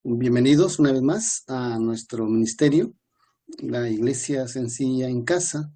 Bienvenidos una vez más a nuestro ministerio, la Iglesia Sencilla en Casa,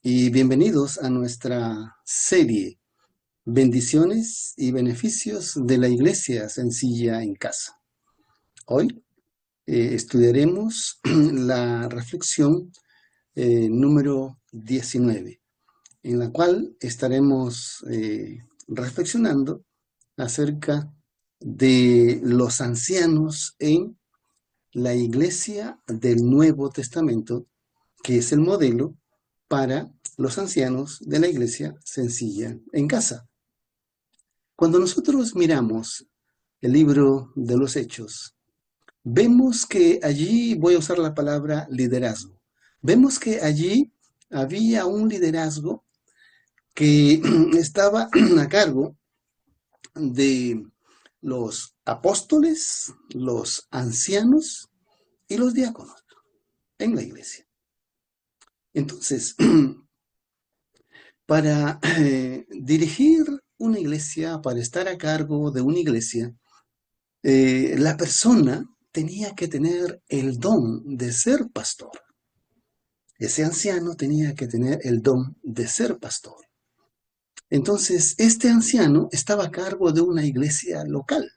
y bienvenidos a nuestra serie, Bendiciones y Beneficios de la Iglesia Sencilla en Casa. Hoy estudiaremos la reflexión número 19, en la cual estaremos reflexionando acerca de los ancianos en la Iglesia del Nuevo Testamento, que es el modelo para los ancianos de la Iglesia Sencilla en Casa. Cuando nosotros miramos el libro de los Hechos, vemos que allí, voy a usar la palabra liderazgo, vemos que allí había un liderazgo que estaba a cargo de los apóstoles, los ancianos y los diáconos en la iglesia. Entonces, para dirigir una iglesia, para estar a cargo de una iglesia, la persona tenía que tener el don de ser pastor. Ese anciano tenía que tener el don de ser pastor. Entonces, este anciano estaba a cargo de una iglesia local.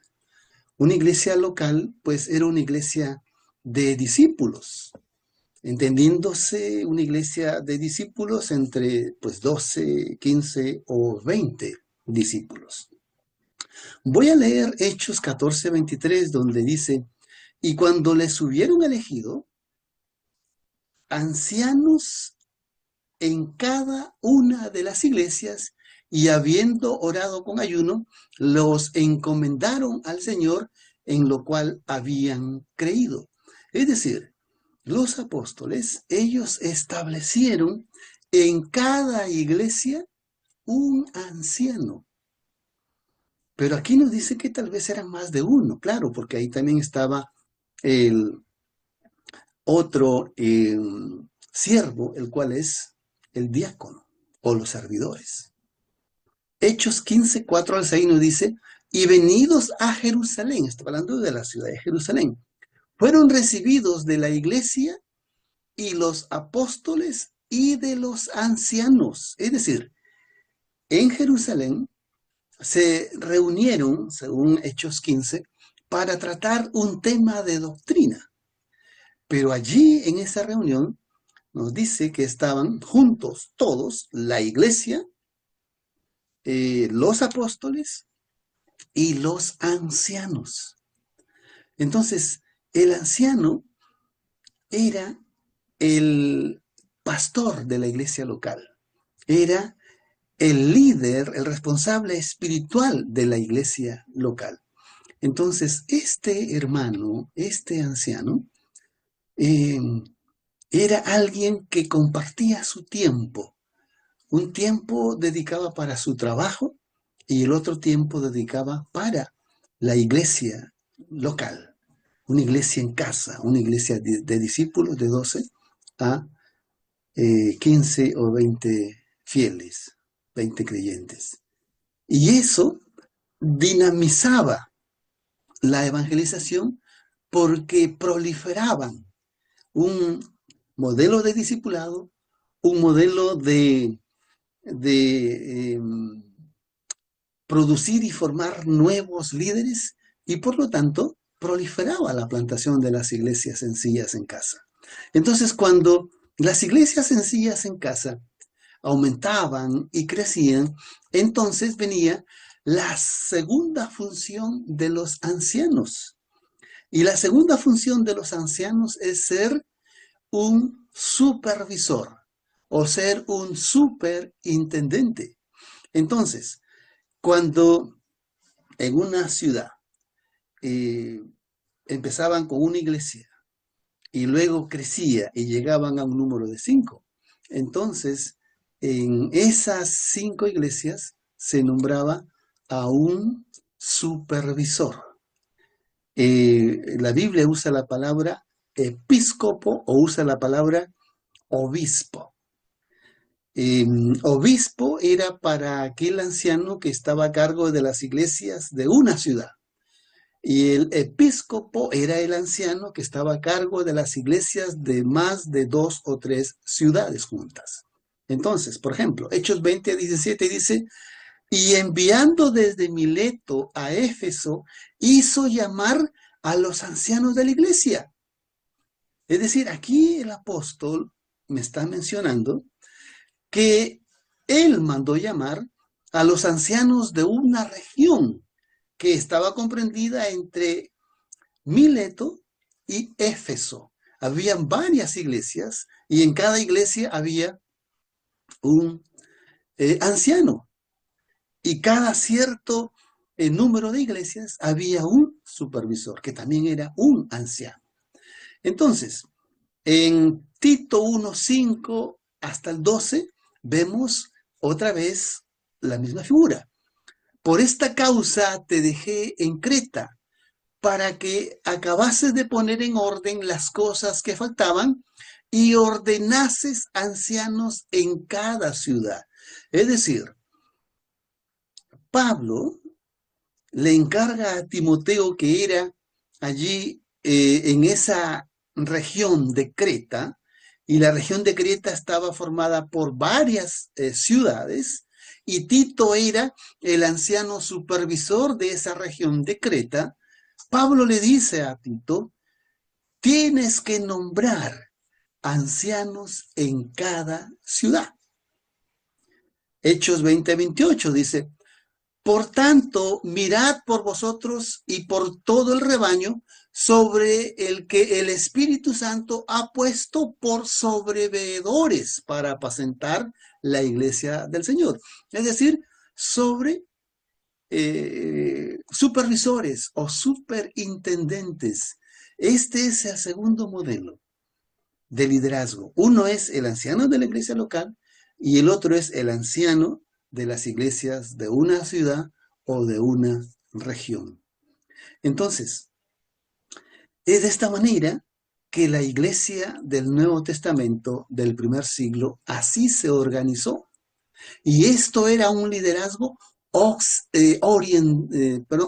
Una iglesia local, pues, era una iglesia de discípulos, entendiéndose una iglesia de discípulos entre pues 12, 15 o 20 discípulos. Voy a leer Hechos 14:23, donde dice: y cuando les hubieron elegido ancianos en cada una de las iglesias, y habiendo orado con ayuno, los encomendaron al Señor en lo cual habían creído. Es decir, los apóstoles, ellos establecieron en cada iglesia un anciano. Pero aquí nos dice que tal vez eran más de uno, claro, porque ahí también estaba el otro siervo, el cual es el diácono o los servidores. Hechos 15, 4 al 6 nos dice: y venidos a Jerusalén, está hablando de la ciudad de Jerusalén, fueron recibidos de la iglesia y los apóstoles y de los ancianos. Es decir, en Jerusalén se reunieron, según Hechos 15, para tratar un tema de doctrina. Pero allí en esa reunión nos dice que estaban juntos todos, la iglesia, los apóstoles y los ancianos. Entonces, el anciano era el pastor de la iglesia local, era el líder, el responsable espiritual de la iglesia local. Entonces, este hermano, este anciano, eh, era alguien que compartía su tiempo. Un tiempo dedicaba para su trabajo y el otro tiempo dedicaba para la iglesia local. Una iglesia en casa, una iglesia de discípulos de 12 a 15 o 20 fieles, 20 creyentes. Y eso dinamizaba la evangelización porque proliferaban un modelo de discipulado, un modelo de producir y formar nuevos líderes, y por lo tanto proliferaba la plantación de las iglesias sencillas en casa. Entonces, cuando las iglesias sencillas en casa aumentaban y crecían, entonces venía la segunda función de los ancianos. Y la segunda función de los ancianos es ser un supervisor o ser un superintendente. Entonces, cuando en una ciudad eh, empezaban con una iglesia y luego crecía y llegaban a un número de 5, entonces en esas 5 iglesias se nombraba a un supervisor. La Biblia usa la palabra episcopo o usa la palabra obispo. Obispo era para aquel anciano que estaba a cargo de las iglesias de una ciudad. Y el episcopo era el anciano que estaba a cargo de las iglesias de más de 2 o 3 ciudades juntas. Entonces, por ejemplo, Hechos 20:17 dice, y enviando desde Mileto a Éfeso, hizo llamar a los ancianos de la iglesia. Es decir, aquí el apóstol me está mencionando que él mandó llamar a los ancianos de una región que estaba comprendida entre Mileto y Éfeso. Habían varias iglesias y en cada iglesia había un anciano. Y cada cierto número de iglesias había un supervisor, que también era un anciano. Entonces, en Tito 1:5 hasta el 12, vemos otra vez la misma figura. Por esta causa te dejé en Creta, para que acabases de poner en orden las cosas que faltaban y ordenases ancianos en cada ciudad. Es decir, Pablo le encarga a Timoteo, que era allí en esa región de Creta, y la región de Creta estaba formada por varias ciudades, y Tito era el anciano supervisor de esa región de Creta. Pablo le dice a Tito, tienes que nombrar ancianos en cada ciudad. Hechos 20:28 dice, por tanto, mirad por vosotros y por todo el rebaño sobre el que el Espíritu Santo ha puesto por sobreveedores para apacentar la iglesia del Señor. Es decir, sobre supervisores o superintendentes. Este es el segundo modelo de liderazgo. Uno es el anciano de la iglesia local y el otro es el anciano de las iglesias de una ciudad o de una región. Entonces, es de esta manera que la iglesia del Nuevo Testamento del primer siglo así se organizó. Y esto era un liderazgo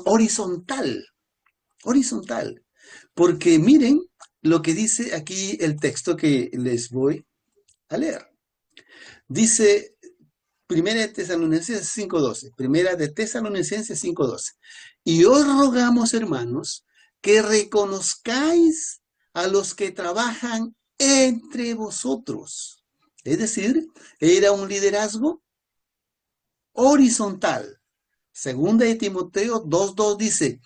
horizontal. Horizontal. Porque miren lo que dice aquí el texto que les voy a leer. Dice Primera de Tesalonicenses 5:12. Primera de Tesalonicenses 5:12. Y os rogamos, hermanos, que reconozcáis a los que trabajan entre vosotros. Es decir, era un liderazgo horizontal. Segunda de Timoteo 2:2 dice,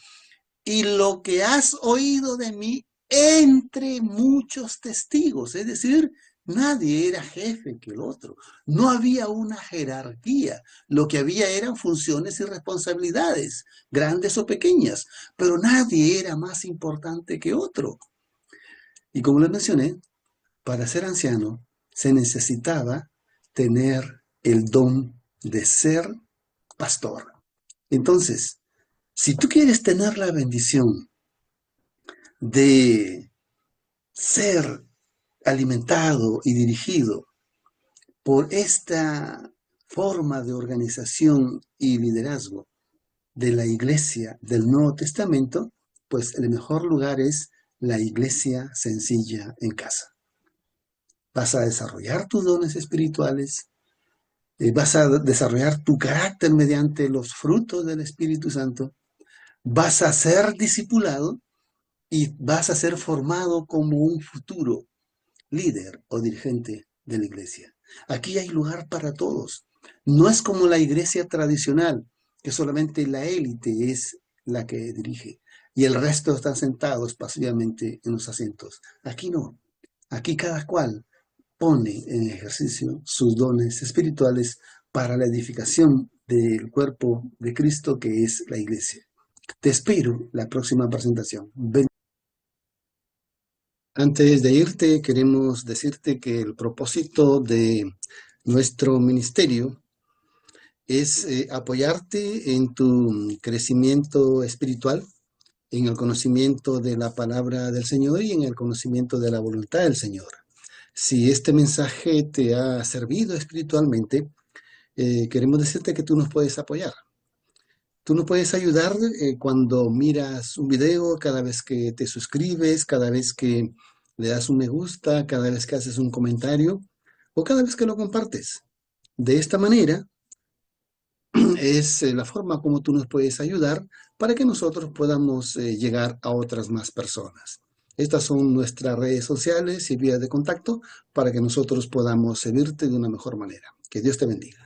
y lo que has oído de mí entre muchos testigos. Es decir, nadie era jefe que el otro. No había una jerarquía. Lo que había eran funciones y responsabilidades, grandes o pequeñas, pero nadie era más importante que otro. Y como les mencioné, para ser anciano se necesitaba tener el don de ser pastor. Entonces, si tú quieres tener la bendición de ser alimentado y dirigido por esta forma de organización y liderazgo de la iglesia del Nuevo Testamento, pues el mejor lugar es la iglesia sencilla en casa. Vas a desarrollar tus dones espirituales, vas a desarrollar tu carácter mediante los frutos del Espíritu Santo, vas a ser discipulado y vas a ser formado como un futuro líder o dirigente de la iglesia. Aquí hay lugar para todos. No es como la iglesia tradicional, que solamente la élite es la que dirige y el resto están sentados pasivamente en los asientos. Aquí no. Aquí cada cual pone en ejercicio sus dones espirituales para la edificación del cuerpo de Cristo, que es la iglesia. Te espero la próxima presentación. Antes de irte, queremos decirte que el propósito de nuestro ministerio es apoyarte en tu crecimiento espiritual, en el conocimiento de la palabra del Señor y en el conocimiento de la voluntad del Señor. Si este mensaje te ha servido espiritualmente, queremos decirte que tú nos puedes apoyar. Tú nos puedes ayudar cuando miras un video, cada vez que te suscribes, cada vez que le das un me gusta, cada vez que haces un comentario o cada vez que lo compartes. De esta manera es la forma como tú nos puedes ayudar para que nosotros podamos llegar a otras más personas. Estas son nuestras redes sociales y vías de contacto para que nosotros podamos servirte de una mejor manera. Que Dios te bendiga.